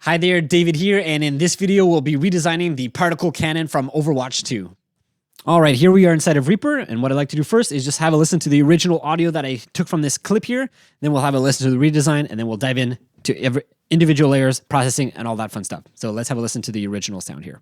Hi there, David here, and in this video we'll be redesigning the particle cannon from Overwatch 2. Alright, here we are inside of Reaper, and what I'd like to do first is just have a listen to the original audio that I took from this clip here, then we'll have a listen to the redesign, and then we'll dive in to every individual layers, processing, and all that fun stuff. So let's have a listen to the original sound here.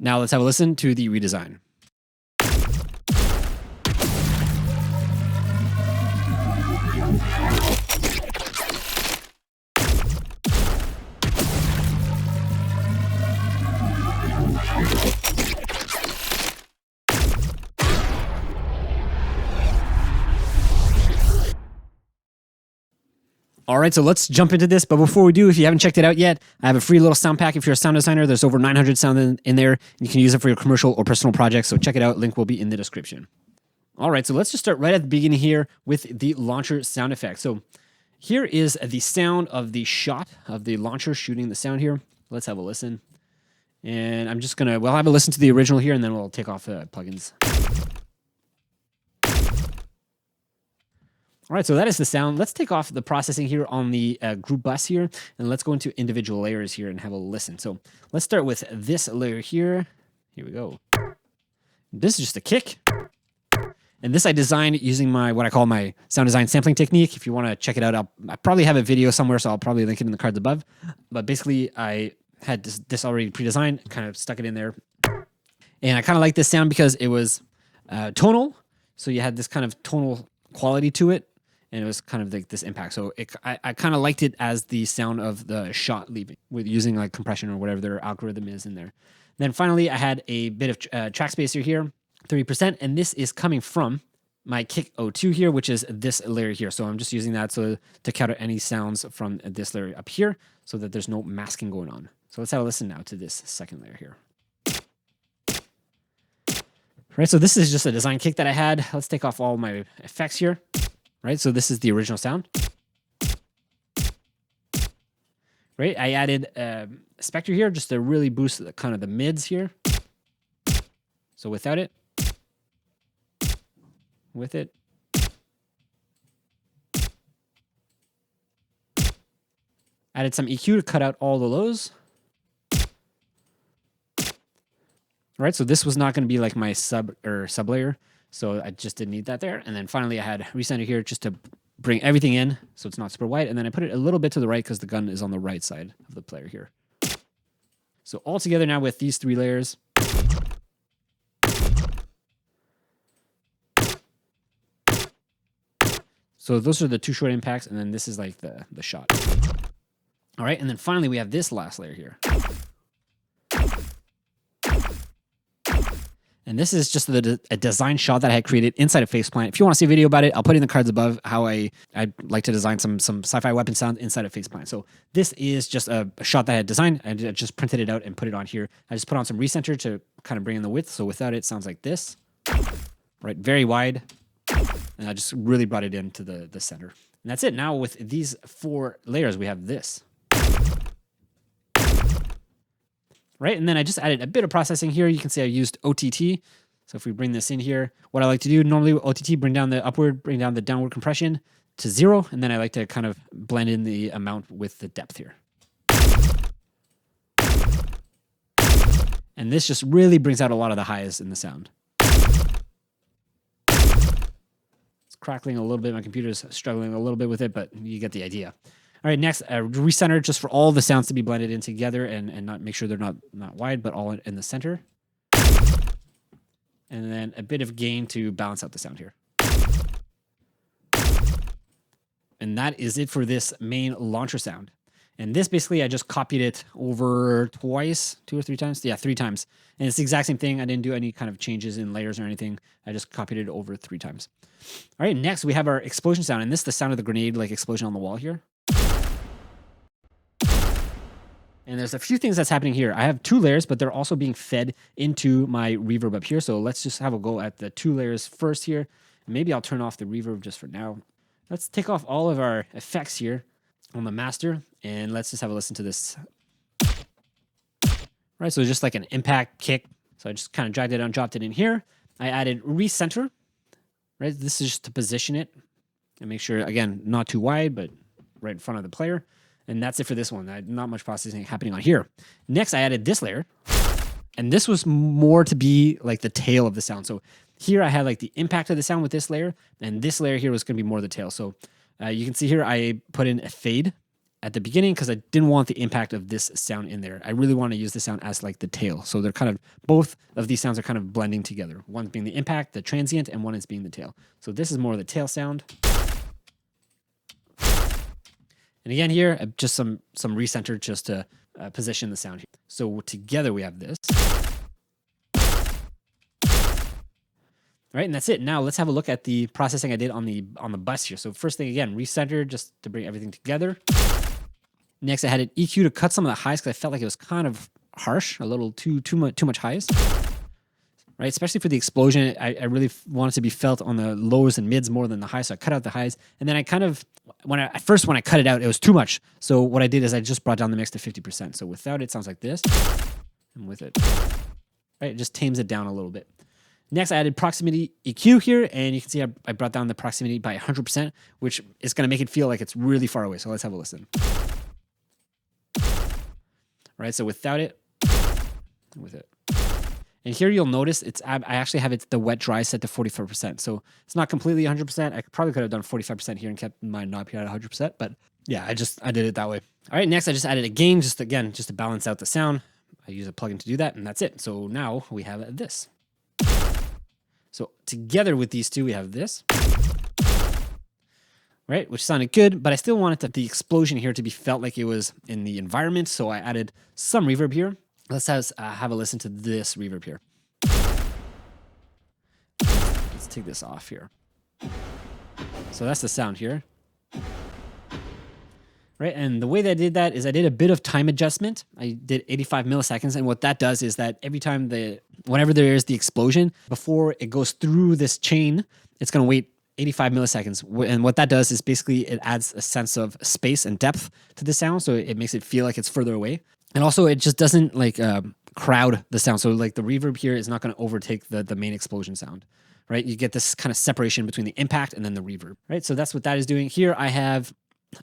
Now let's have a listen to the redesign. All right, so let's jump into this. But before we do, if you haven't checked it out yet, I have a free little sound pack. If you're a sound designer, there's over 900 sound in there. And you can use it for your commercial or personal projects. So check it out. Link will be in the description. All right, so let's just start right at the beginning here with the launcher sound effect. So here is the sound of the shot of the launcher shooting the sound here. Let's have a listen. And I'm just going to, we'll have a listen to the original here, and then we'll take off plugins. All right, so that is the sound. Let's take off the processing here on the group bus here, and let's go into individual layers here and have a listen. So let's start with this layer here. Here we go. This is just a kick. And this I designed using what I call my sound design sampling technique. If you want to check it out, I probably have a video somewhere, so I'll probably link it in the cards above. But basically, I had this already pre-designed, kind of stuck it in there. And I kind of like this sound because it was tonal. So you had this kind of tonal quality to it. And it was kind of like this impact. So I kind of liked it as the sound of the shot leaving with using like compression or whatever their algorithm is in there. Then finally, I had a bit of track spacer here, 30%. And this is coming from my kick 02 here, which is this layer here. So I'm just using that to counter any sounds from this layer up here so that there's no masking going on. So let's have a listen now to this second layer here. Right, so this is just a design kick that I had. Let's take off all my effects here. Right, so this is the original sound. Right, I added a spectre here just to really boost kind of the mids here. So without it, with it. Added some EQ to cut out all the lows. Right, so this was not going to be like my sub layer. So I just didn't need that there. And then finally I had recenter here just to bring everything in so it's not super white. And then I put it a little bit to the right because the gun is on the right side of the player here. So all together now with these three layers. So those are the two short impacts. And then this is like the shot. All right. And then finally we have this last layer here. And this is just a design shot that I had created inside of Faceplant. If you want to see a video about it, I'll put it in the cards above how I like to design some sci-fi weapon sound inside of Faceplant. So this is just a shot that I had designed. I just printed it out and put it on here. I just put on some recenter to kind of bring in the width. So without it sounds like this. Right, very wide. And I just really brought it into the center. And that's it. Now with these four layers, we have this. Right, and then I just added a bit of processing here. You can see I used OTT. So if we bring this in here, what I like to do normally with OTT, bring down the downward compression to 0, and then I like to kind of blend in the amount with the depth here. And this just really brings out a lot of the highs in the sound. It's crackling a little bit. My computer's struggling a little bit with it, but you get the idea. All right, next, recenter just for all the sounds to be blended in together and not make sure they're not wide, but all in the center. And then a bit of gain to balance out the sound here. And that is it for this main launcher sound. And this basically, I just copied it over twice, 2 or 3 times. Yeah, 3 times. And it's the exact same thing. I didn't do any kind of changes in layers or anything. I just copied it over 3 times. All right, next we have our explosion sound. And this is the sound of the grenade, like explosion on the wall here. And there's a few things that's happening here. I have 2 layers, but they're also being fed into my reverb up here. So let's just have a go at the 2 layers first here. Maybe I'll turn off the reverb just for now. Let's take off all of our effects here on the master, and let's just have a listen to this. Right, so just like an impact kick. So I just kind of dragged it down, dropped it in here. I added recenter. Right, this is just to position it and make sure, again, not too wide, but right in front of the player. And that's it for this one. Not much processing happening on here. Next, I added this layer. And this was more to be like the tail of the sound. So here I had like the impact of the sound with this layer, and this layer here was going to be more the tail. So you can see here I put in a fade at the beginning because I didn't want the impact of this sound in there. I really want to use the sound as like the tail. So they're kind of, both of these sounds are kind of blending together. One being the impact, the transient, and one is being the tail. So this is more the tail sound. And again here, just some recenter just to position the sound here. So together we have this. All right, and that's it. Now let's have a look at the processing I did on the bus here. So first thing, again, recenter just to bring everything together. Next, I had an EQ to cut some of the highs because I felt like it was kind of harsh, a little too much highs. Right, especially for the explosion, I really wanted to be felt on the lows and mids more than the highs, so I cut out the highs. And then I kind of, when I cut it out, it was too much. So what I did is I just brought down the mix to 50%. So without it sounds like this, and with it, right, it just tames it down a little bit. Next, I added proximity EQ here, and you can see I brought down the proximity by 100%, which is going to make it feel like it's really far away. So let's have a listen. Right, so without it, and with it. And here you'll notice I actually have the wet dry set to 44%. So it's not completely 100%. I probably could have done 45% here and kept my knob here at 100%. But yeah, I did it that way. All right, next I just added a gain just to balance out the sound. I use a plugin to do that, and that's it. So now we have this. So together with these two, we have this. Right, which sounded good, but I still wanted the explosion here to be felt like it was in the environment. So I added some reverb here. Let's have a listen to this reverb here. Let's take this off here. So that's the sound here. Right, and the way that I did that is I did a bit of time adjustment. I did 85 milliseconds, and what that does is that every time whenever there is the explosion, before it goes through this chain, it's going to wait 85 milliseconds. And what that does is basically it adds a sense of space and depth to the sound, so it makes it feel like it's further away. And also, it just doesn't like crowd the sound. So like the reverb here is not going to overtake the main explosion sound, right? You get this kind of separation between the impact and then the reverb, right? So that's what that is doing. Here I have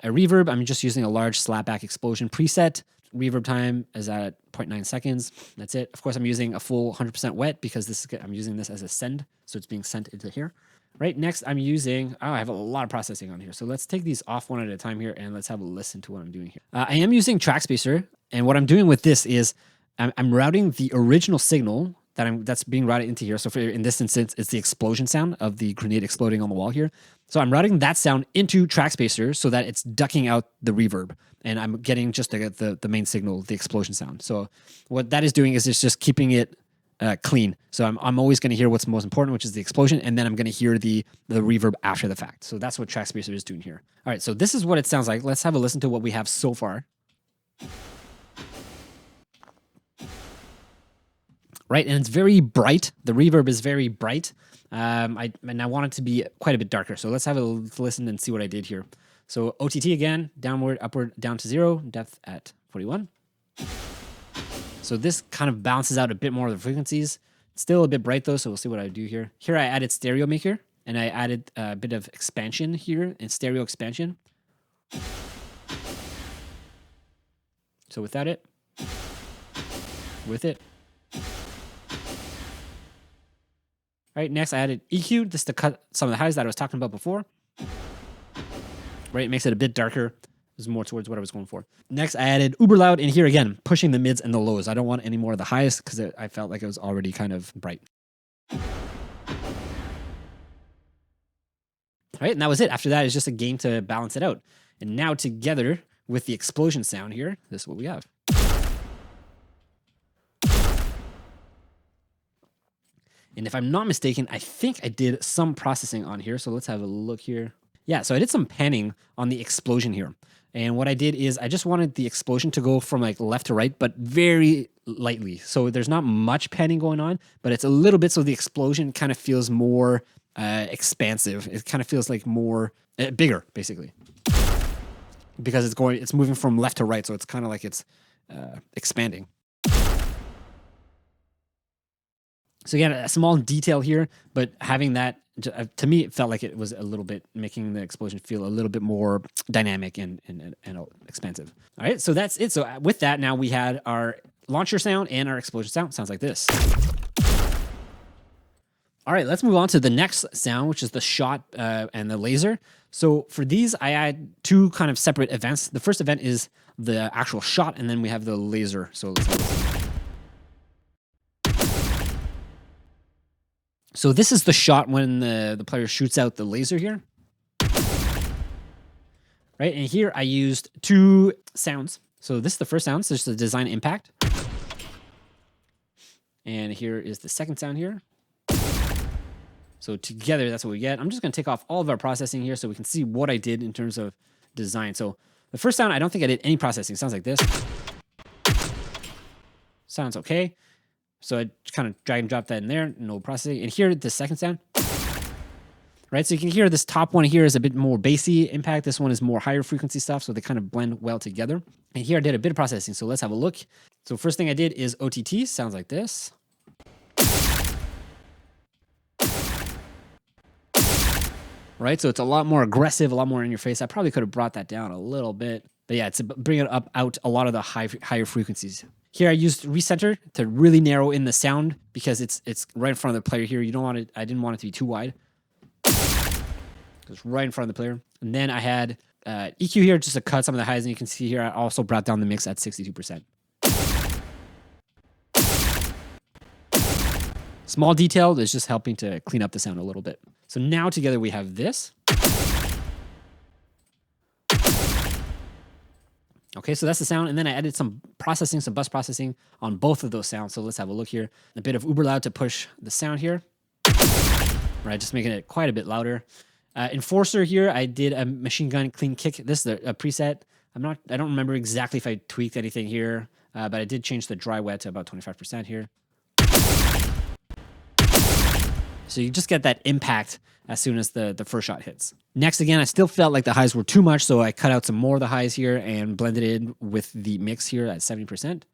a reverb. I'm just using a large slapback explosion preset. Reverb time is at 0.9 seconds. That's it. Of course, I'm using a full 100% wet because I'm using this as a send. So it's being sent into here. Right, next I'm using, I have a lot of processing on here. So let's take these off one at a time here and let's have a listen to what I'm doing here. I am using track spacer, and what I'm doing with this is I'm routing the original signal that's being routed into here. So in this instance, it's the explosion sound of the grenade exploding on the wall here. So I'm routing that sound into track spacer so that it's ducking out the reverb, and I'm getting just the main signal, the explosion sound. So what that is doing is it's just keeping it clean. So I'm always going to hear what's most important, which is the explosion, and then I'm going to hear the reverb after the fact. So that's what track spacer is doing here. All right, so this is what it sounds like. Let's have a listen to what we have so far. Right, and it's very bright. The reverb is very bright. And I want it to be quite a bit darker. So let's have a listen and see what I did here. So OTT again, downward, upward, down to 0, depth at 41. So this kind of balances out a bit more of the frequencies. It's still a bit bright though, so we'll see what I do here. Here I added stereo maker, and I added a bit of expansion here, and stereo expansion. So without it, with it. All right, next I added EQ just to cut some of the highs that I was talking about before. Right, it makes it a bit darker. It was more towards what I was going for. Next, I added uber loud in here again, pushing the mids and the lows. I don't want any more of the highs because I felt like it was already kind of bright. All right, and that was it. After that, it's just a gain to balance it out. And now together with the explosion sound here, this is what we have. And if I'm not mistaken, I think I did some processing on here. So let's have a look here. Yeah, so I did some panning on the explosion here. And what I did is I just wanted the explosion to go from like left to right, but very lightly. So there's not much panning going on, but it's a little bit so the explosion kind of feels more expansive. It kind of feels like more bigger, basically, because it's moving from left to right, so it's kind of like it's expanding. So again, a small detail here, but having that, to me, it felt like it was a little bit making the explosion feel a little bit more dynamic and expansive. All right, so that's it. So with that, now we had our launcher sound and our explosion sound. Sounds like this. All right, let's move on to the next sound, which is the shot and the laser. So for these, I had two kind of separate events. The first event is the actual shot, and then we have the laser. So let's have this. So this is the shot when the player shoots out the laser here. Right, and here I used two sounds. So this is the first sound, so it's the design impact. And here is the second sound here. So together, that's what we get. I'm just gonna take off all of our processing here so we can see what I did in terms of design. So the first sound, I don't think I did any processing. It sounds like this. Sounds okay. So I kind of drag and drop that in there, no processing. And here, the second sound. Right, so you can hear this top one here is a bit more bassy impact. This one is more higher frequency stuff, so they kind of blend well together. And here I did a bit of processing, so let's have a look. So first thing I did is OTT, sounds like this. Right, so it's a lot more aggressive, a lot more in your face. I probably could have brought that down a little bit. But yeah, it's bring it out a lot of the higher frequencies. Here I used recenter to really narrow in the sound because it's right in front of the player here. You don't want it, I didn't want it to be too wide. It's right in front of the player. And then I had EQ here just to cut some of the highs, and you can see here I also brought down the mix at 62%. Small detail that's just helping to clean up the sound a little bit. So now together we have this. Okay, so that's the sound, and then I added some processing, some bus processing on both of those sounds. So let's have a look here. A bit of uber loud to push the sound here. Right, just making it quite a bit louder. Enforcer here, I did a machine gun clean kick. This is a preset. I don't remember exactly if I tweaked anything here, but I did change the dry wet to about 25% here. So you just get that impact as soon as the first shot hits. Next, again, I still felt like the highs were too much, so I cut out some more of the highs here and blended it in with the mix here at 70%.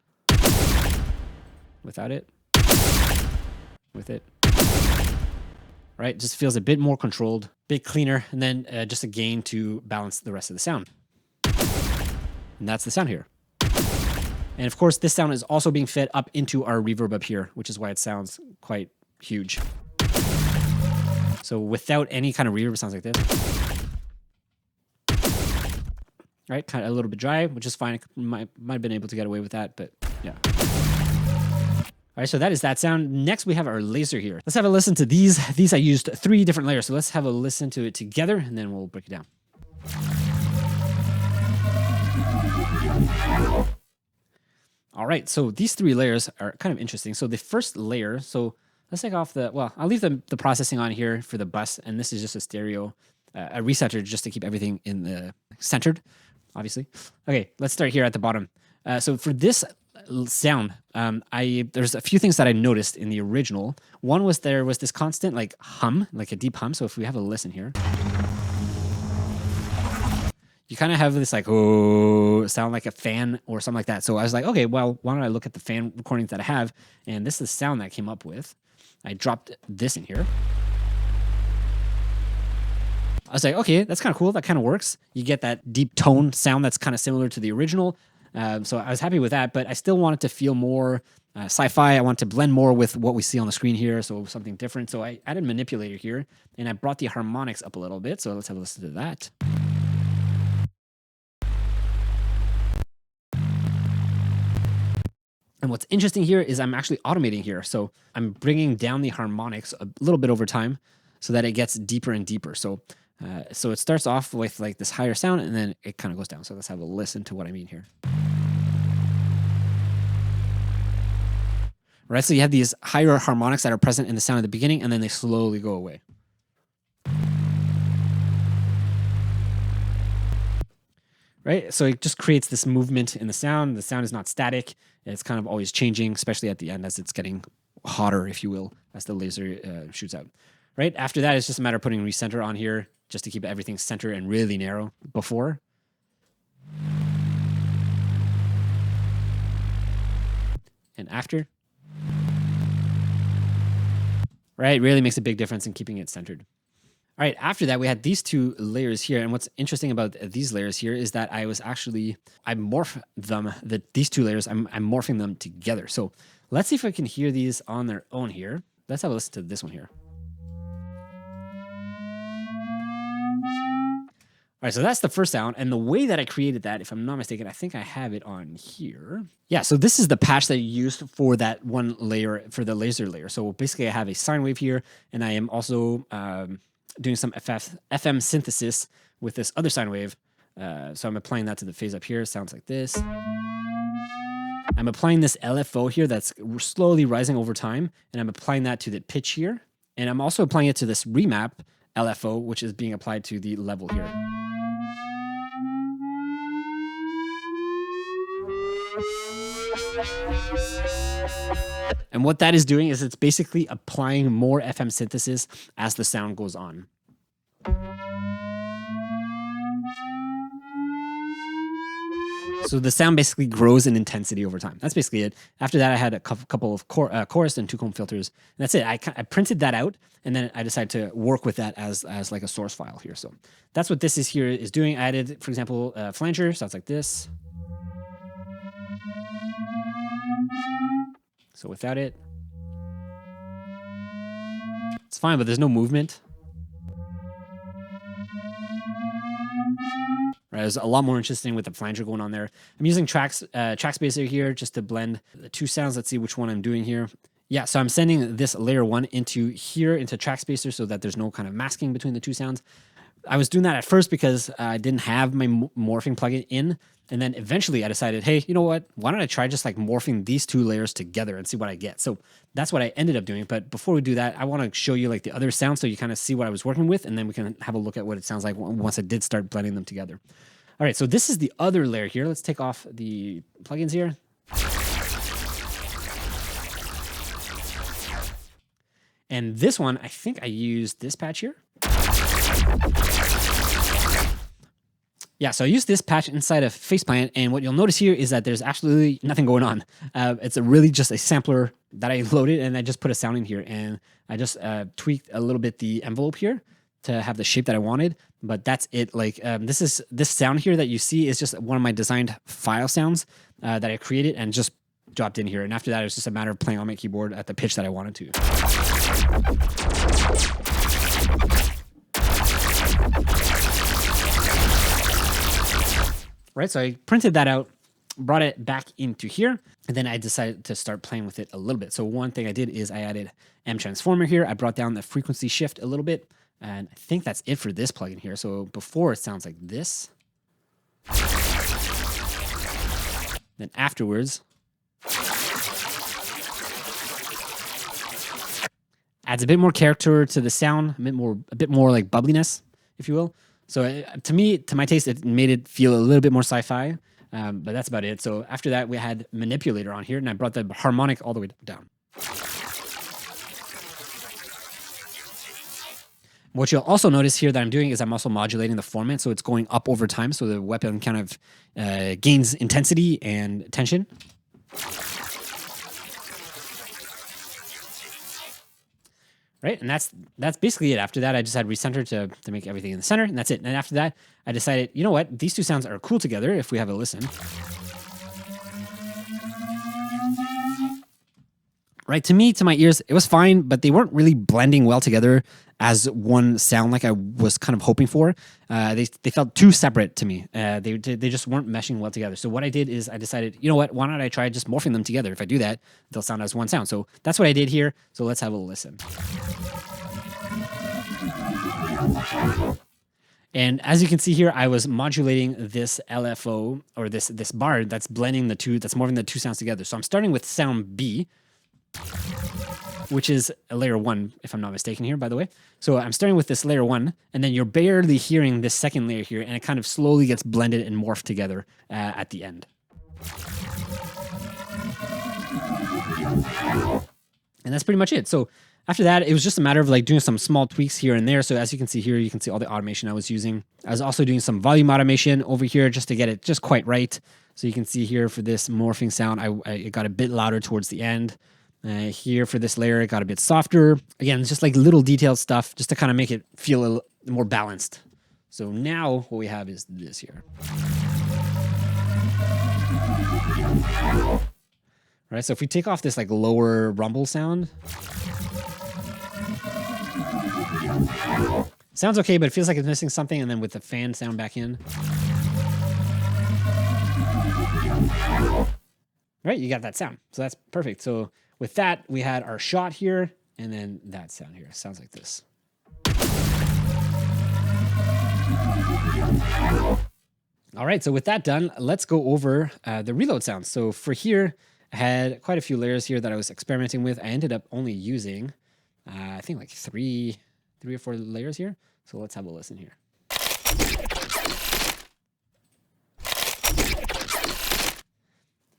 Without it. With it. Right, just feels a bit more controlled, bit cleaner, and then just a gain to balance the rest of the sound. And that's the sound here. And of course, this sound is also being fed up into our reverb up here, which is why it sounds quite huge. So without any kind of reverb, it sounds like this. Right, kind of a little bit dry, which is fine. Might have been able to get away with that, but yeah. All right, so that is that sound. Next, we have our laser here. Let's have a listen to these. These I used 3 different layers, so let's have a listen to it together, and then we'll break it down. All right, so these 3 layers are kind of interesting. So the first layer, so let's take off I'll leave the processing on here for the bus, and this is just a stereo, a recenter just to keep everything in the centered, obviously. Okay, let's start here at the bottom. So for this sound, there's a few things that I noticed in the original. One was there was this constant like hum, like a deep hum. So if we have a listen here, you kind of have this like oh sound like a fan or something like that. So I was like, okay, well, why don't I look at the fan recordings that I have? And this is the sound that I came up with. I dropped this in here. I was like, okay, that's kind of cool. That kind of works. You get that deep tone sound that's kind of similar to the original. So I was happy with that, but I still wanted to feel more sci-fi. I want to blend more with what we see on the screen here, so something different. So I added manipulator here, and I brought the harmonics up a little bit. So let's have a listen to that. And what's interesting here is I'm actually automating here. So I'm bringing down the harmonics a little bit over time so that it gets deeper and deeper. So it starts off with like this higher sound, and then it kind of goes down. So let's have a listen to what I mean here. Right, so you have these higher harmonics that are present in the sound at the beginning, and then they slowly go away. Right, so it just creates this movement in the sound. The sound is not static. It's kind of always changing, especially at the end as it's getting hotter, if you will, as the laser shoots out. right? After that, it's just a matter of putting recenter on here just to keep everything center and really narrow before. And after. Right? Really makes a big difference in keeping it centered. All right, after that, we had these two layers here. And what's interesting about these layers here is that I morph them, these two layers, I'm morphing them together. So let's see if I can hear these on their own here. Let's have a listen to this one here. All right, so that's the first sound. And the way that I created that, if I'm not mistaken, I think I have it on here. Yeah, so this is the patch that I used for that one layer, for the laser layer. So basically I have a sine wave here, and I am also doing some FM synthesis with this other sine wave. So I'm applying that to the phase up here. It sounds like this. I'm applying this LFO here that's slowly rising over time, and I'm applying that to the pitch here. And I'm also applying it to this remap LFO, which is being applied to the level here. And what that is doing is it's basically applying more FM synthesis as the sound goes on. So the sound basically grows in intensity over time. That's basically it. After that, I had a couple of chorus and 2 comb filters. And that's it. I printed that out, and then I decided to work with that as like a source file here. So that's what this is doing. I added, for example, flanger. Sounds like this. So without it, it's fine, but there's no movement. Right, it's a lot more interesting with the flanger going on there. I'm using track spacer here just to blend the two sounds. Let's see which one I'm doing here. Yeah, so I'm sending this layer 1 into track spacer so that there's no kind of masking between the two sounds. I was doing that at first because I didn't have my morphing plugin in. And then eventually I decided, hey, you know what? Why don't I try just like morphing these two layers together and see what I get? So that's what I ended up doing. But before we do that, I want to show you like the other sounds so you kind of see what I was working with. And then we can have a look at what it sounds like once I did start blending them together. All right, so this is the other layer here. Let's take off the plugins here. And this one, I think I used this patch here. Yeah, so I used this patch inside of Faceplant, and what you'll notice here is that there's absolutely nothing going on. It's really just a sampler that I loaded, and I just put a sound in here, and I just tweaked a little bit the envelope here to have the shape that I wanted, but that's it. Like this sound here that you see is just one of my designed file sounds that I created and just dropped in here. And after that, it was just a matter of playing on my keyboard at the pitch that I wanted to. Right, so I printed that out, brought it back into here, and then I decided to start playing with it a little bit. So one thing I did is I added M transformer here. I brought down the frequency shift a little bit, and I think that's it for this plugin here. So before it sounds like this. Then afterwards, adds a bit more character to the sound, a bit more like bubbliness, if you will. So to my taste, it made it feel a little bit more sci-fi, but that's about it. So after that, we had manipulator on here, and I brought the harmonic all the way down. What you'll also notice here that I'm doing is I'm also modulating the formant, so it's going up over time, so the weapon kind of gains intensity and tension. Right, and that's basically it. After that, I just had recenter to make everything in the center, and that's it. And after that, I decided, you know what? These two sounds are cool together if we have a listen. Right, to me, to my ears, it was fine, but they weren't really blending well together as one sound like I was kind of hoping for. They felt too separate to me. They just weren't meshing well together. So what I did is I decided, you know what? Why don't I try just morphing them together? If I do that, they'll sound as one sound. So that's what I did here. So let's have a listen. And as you can see here, I was modulating this LFO, or this bar that's blending the two, that's morphing the two sounds together. So I'm starting with sound B, which is a layer 1, if I'm not mistaken here, by the way. So I'm starting with this layer 1, and then you're barely hearing this second layer here, and it kind of slowly gets blended and morphed together at the end. And that's pretty much it. So After that, it was just a matter of like doing some small tweaks here and there. So as you can see here, you can see all the automation I was using. I was also doing some volume automation over here just to get it just quite right. So you can see here for this morphing sound, it got a bit louder towards the end. Here for this layer, it got a bit softer. Again, it's just like little detailed stuff just to kind of make it feel a little more balanced. So now what we have is this here. Right, so if we take off this like lower rumble sound, sounds okay, but it feels like it's missing something. And then with the fan sound back in, right, you got that sound. So that's perfect. So with that, we had our shot here, and then that sound here. Sounds like this. All right, so with that done, let's go over the reload sounds. So for here, I had quite a few layers here that I was experimenting with. I ended up only using, I think like three or four layers here. So let's have a listen here.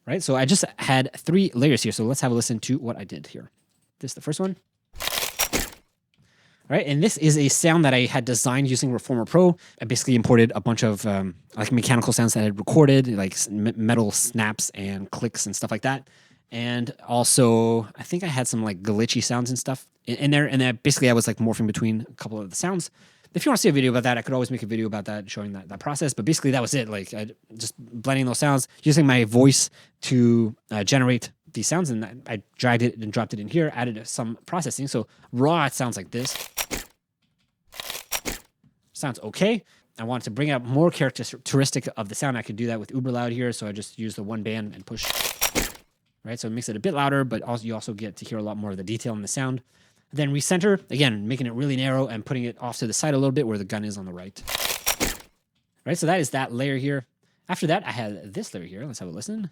Right, so I just had 3 layers here. So let's have a listen to what I did here. This is the first one. All right, and this is a sound that I had designed using Reformer Pro. I basically imported a bunch of like mechanical sounds that I had recorded, like metal snaps and clicks and stuff like that. And also, I think I had some like glitchy sounds and stuff in there. And then basically I was like morphing between a couple of the sounds. If you want to see a video about that, I could always make a video about that, showing that process. But basically that was it. Like I just blending those sounds, using my voice to generate these sounds. And I dragged it and dropped it in here, added some processing. So raw, it sounds like this. Sounds okay. I wanted to bring out more characteristic of the sound. I could do that with uber loud here. So I just use the one band and push. Right, so it makes it a bit louder, but also you also get to hear a lot more of the detail in the sound. Then recenter, again, making it really narrow and putting it off to the side a little bit where the gun is on the right. Right, so that is that layer here. After that, I had this layer here. Let's have a listen.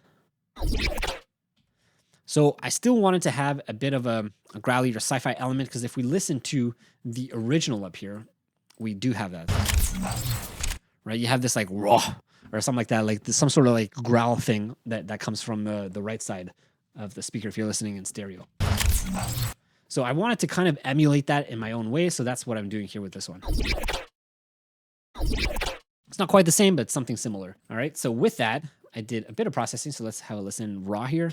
So I still wanted to have a bit of a growly or sci-fi element, because if we listen to the original up here, we do have that. Right, you have this like raw or something like that, like some sort of like growl thing that comes from the right side of the speaker if you're listening in stereo. So I wanted to kind of emulate that in my own way, so that's what I'm doing here with this one. It's not quite the same, but something similar. All right, so with that, I did a bit of processing, so let's have a listen raw here.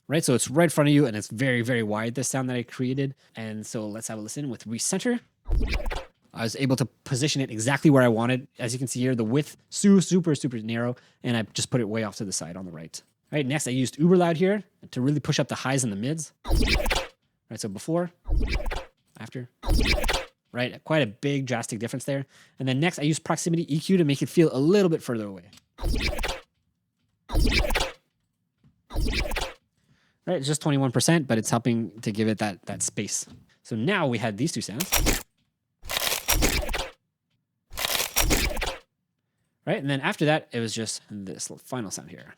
Right, so it's right in front of you, and it's very, very wide, this sound that I created. And so let's have a listen with recenter. I was able to position it exactly where I wanted. As you can see here, the width, super, super narrow, and I just put it way off to the side on the right. All right, next I used uber loud here to really push up the highs and the mids. Right, so before, after, right, quite a big drastic difference there. And then next I used proximity EQ to make it feel a little bit further away. Right, it's just 21%, but it's helping to give it that space. So now we had these two sounds. Right, and then after that, it was just this final sound here.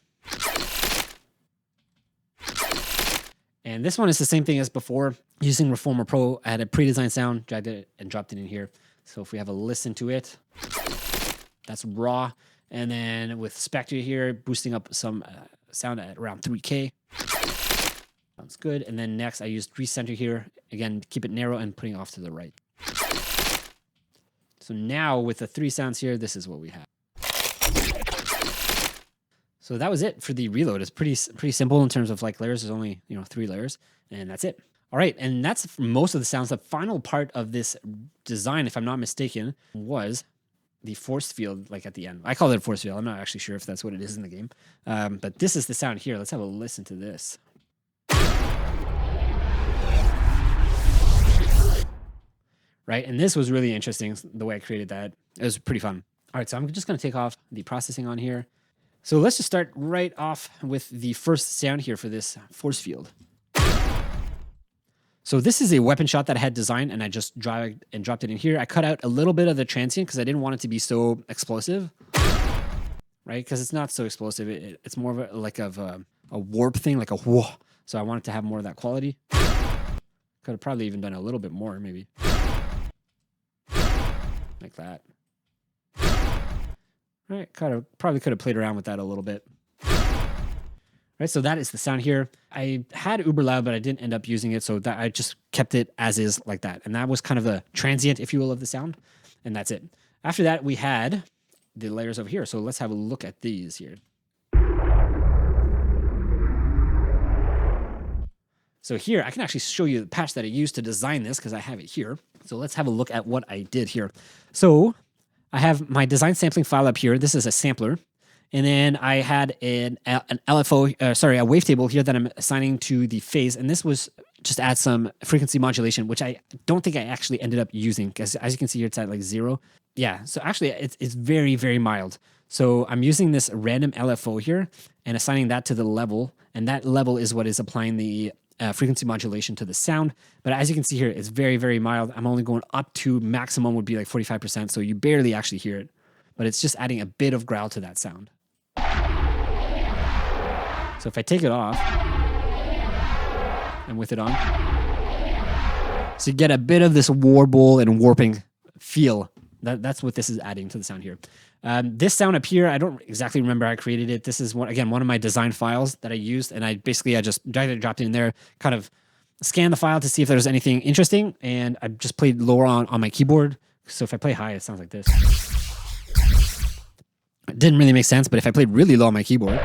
And this one is the same thing as before. Using Reformer Pro, I had a pre-designed sound, dragged it and dropped it in here. So if we have a listen to it, that's raw. And then with Spectre here, boosting up some sound at around 3K. Sounds good. And then next I used recenter here. Again, keep it narrow and putting it off to the right. So now with the 3 sounds here, this is what we have. So that was it for the reload. It's pretty simple in terms of like layers. There's only 3 layers, and that's it. All right, and that's most of the sounds. The final part of this design, if I'm not mistaken, was the force field, like at the end. I call it a force field. I'm not actually sure if that's what it is in the game. But this is the sound here. Let's have a listen to this. Right, and this was really interesting, the way I created that. It was pretty fun. All right, so I'm just going to take off the processing on here. So let's just start right off with the first sound here for this force field. So this is a weapon shot that I had designed, and I just dragged and dropped it in here. I cut out a little bit of the transient because I didn't want it to be so explosive, right? Because it's not so explosive. It's more of a warp thing, like a whoa. So I wanted to have more of that quality. Could have probably even done a little bit more, maybe. Like that. All right, probably could have played around with that a little bit. All right? So that is the sound here. I had uber loud, but I didn't end up using it. So that I just kept it as is like that. And that was kind of the transient, if you will, of the sound. And that's it. After that, we had the layers over here. So let's have a look at these here. So here, I can actually show you the patch that I used to design this because I have it here. So let's have a look at what I did here. So I have my design sampling file up here. This is a sampler. And then I had an LFO, a wavetable here that I'm assigning to the phase. And this was just add some frequency modulation, which I don't think I actually ended up using because as you can see here, it's at like 0. Yeah, so actually it's very, very mild. So I'm using this random LFO here and assigning that to the level. And that level is what is applying the frequency modulation to the sound. But as you can see here, it's very, very mild. I'm only going up to maximum would be like 45%. So you barely actually hear it, but it's just adding a bit of growl to that sound. So if I take it off and with it on, so you get a bit of this warble and warping feel. That's what this is adding to the sound here. This sound up here, I don't exactly remember how I created it. This is one of my design files that I used, and I just dropped it in there, kind of scanned the file to see if there was anything interesting, and I just played lower on my keyboard. So if I play high, it sounds like this. It didn't really make sense, but if I played really low on my keyboard,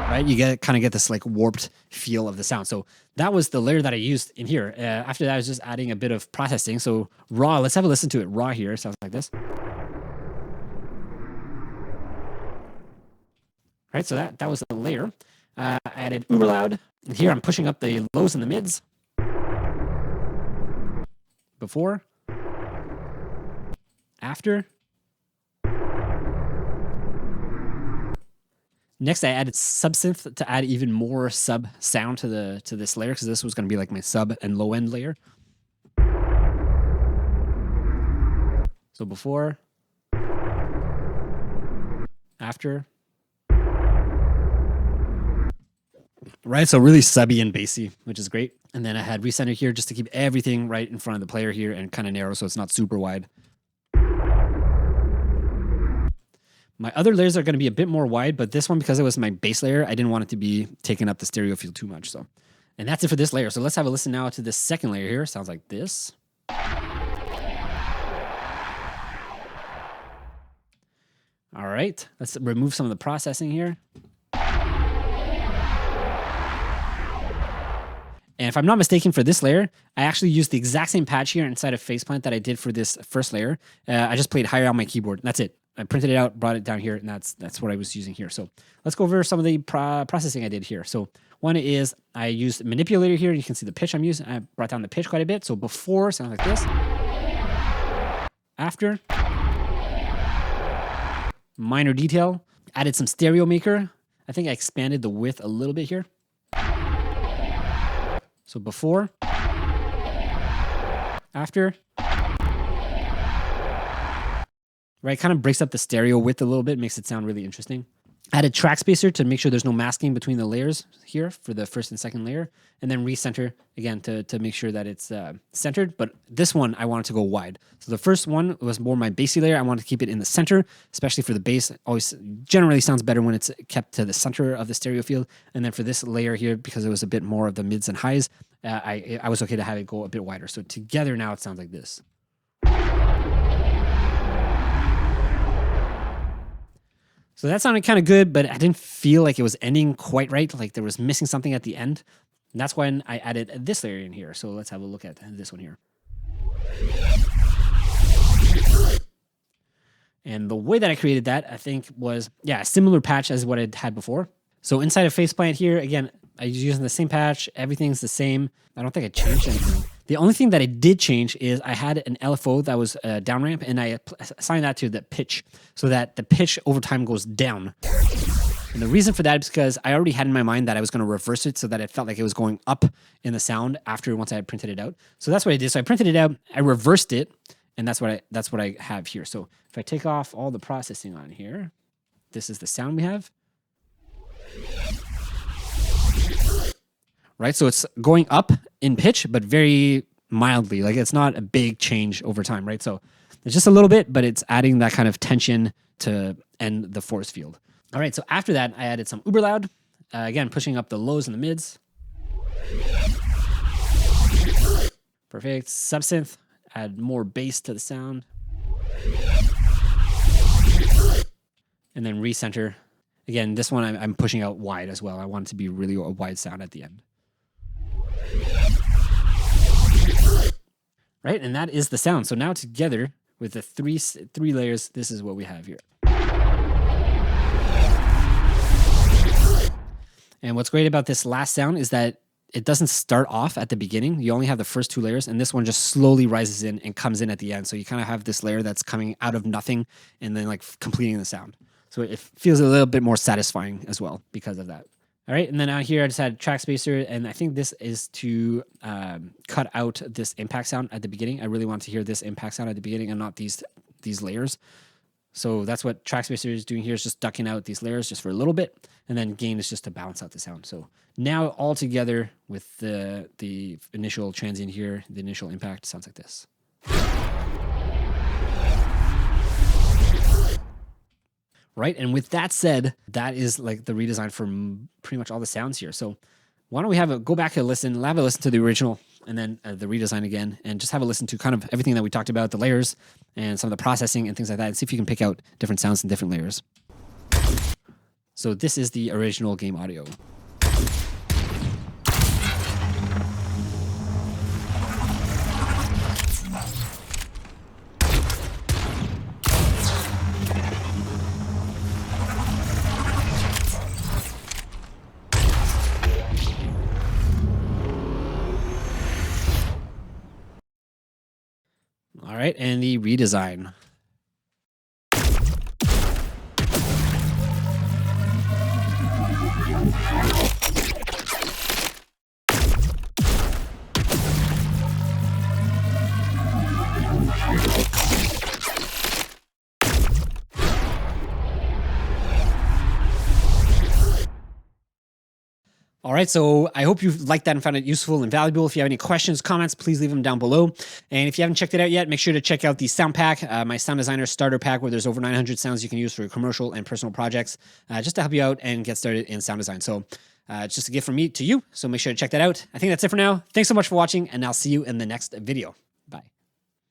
right, you kind of get this like warped feel of the sound. So that was the layer that I used in here. After that, I was just adding a bit of processing. So raw, let's have a listen to it raw here. It sounds like this. Right, so that was the layer. I added uber loud. And here I'm pushing up the lows and the mids. Before. After. Next, I added subsynth to add even more sub sound to this layer because this was going to be like my sub and low end layer. So before, after, right? So really subby and bassy, which is great. And then I had recenter here just to keep everything right in front of the player here and kind of narrow so it's not super wide. My other layers are going to be a bit more wide, but this one, because it was my base layer, I didn't want it to be taking up the stereo field too much. So, and that's it for this layer. So let's have a listen now to this second layer here. Sounds like this. All right, let's remove some of the processing here. And if I'm not mistaken for this layer, I actually used the exact same patch here inside of Faceplant that I did for this first layer. I just played higher on my keyboard. That's it. I printed it out, brought it down here, and that's what I was using here. So let's go over some of the processing I did here. So one is I used manipulator here. You can see the pitch I'm using. I brought down the pitch quite a bit. So before, sounds like this. After. Minor detail. Added some stereo maker. I think I expanded the width a little bit here. So before. After. Right, kind of breaks up the stereo width a little bit, makes it sound really interesting. Added track spacer to make sure there's no masking between the layers here for the first and second layer. And then recenter, again, to make sure that it's centered. But this one, I wanted to go wide. So the first one was more my bassy layer. I wanted to keep it in the center, especially for the bass. It always generally sounds better when it's kept to the center of the stereo field. And then for this layer here, because it was a bit more of the mids and highs, I was okay to have it go a bit wider. So together now it sounds like this. So that sounded kind of good, but I didn't feel like it was ending quite right. Like there was missing something at the end. And that's when I added this layer in here. So let's have a look at this one here. And the way that I created that, I think was, a similar patch as what I'd had before. So inside of Faceplant here, again, I was using the same patch. Everything's the same. I don't think I changed anything. The only thing that I did change is I had an LFO that was a down ramp, and I assigned that to the pitch so that the pitch over time goes down. And the reason for that is because I already had in my mind that I was going to reverse it so that it felt like it was going up in the sound once I had printed it out. So that's what I did. So I printed it out, I reversed it, and that's what I have here. So if I take off all the processing on here, this is the sound we have. Right, so it's going up in pitch, but very mildly. Like it's not a big change over time, right? So it's just a little bit, but it's adding that kind of tension to end the force field. All right, so after that, I added some uber loud, again, pushing up the lows and the mids. Perfect. Subsynth, add more bass to the sound. And then recenter. Again, this one I'm pushing out wide as well. I want it to be really a wide sound at the end. Right, and that is the sound. So now together with the three layers, this is what we have here. And what's great about this last sound is that it doesn't start off at the beginning. You only have the first two layers, and this one just slowly rises in and comes in at the end. So you kind of have this layer that's coming out of nothing and then like completing the sound. So it feels a little bit more satisfying as well because of that. All right, and then out here I just had track spacer, and I think this is to cut out this impact sound at the beginning. I really want to hear this impact sound at the beginning and not these layers. So that's what track spacer is doing here, is just ducking out these layers just for a little bit, and then gain is just to balance out the sound. So now all together with the initial transient here, the initial impact sounds like this. Right, and with that said, that is like the redesign for pretty much all the sounds here. So why don't we go back and listen, have a listen to the original and then the redesign again, and just have a listen to kind of everything that we talked about, the layers and some of the processing and things like that, and see if you can pick out different sounds and different layers. So this is the original game audio. All right, and the redesign. All right, so I hope you liked that and found it useful and valuable. If you have any questions, comments, please leave them down below. And if you haven't checked it out yet, make sure to check out the sound pack, my sound designer starter pack, where there's over 900 sounds you can use for your commercial and personal projects, just to help you out and get started in sound design. So it's just a gift from me to you, so make sure to check that out. I think that's it for now. Thanks so much for watching, and I'll see you in the next video.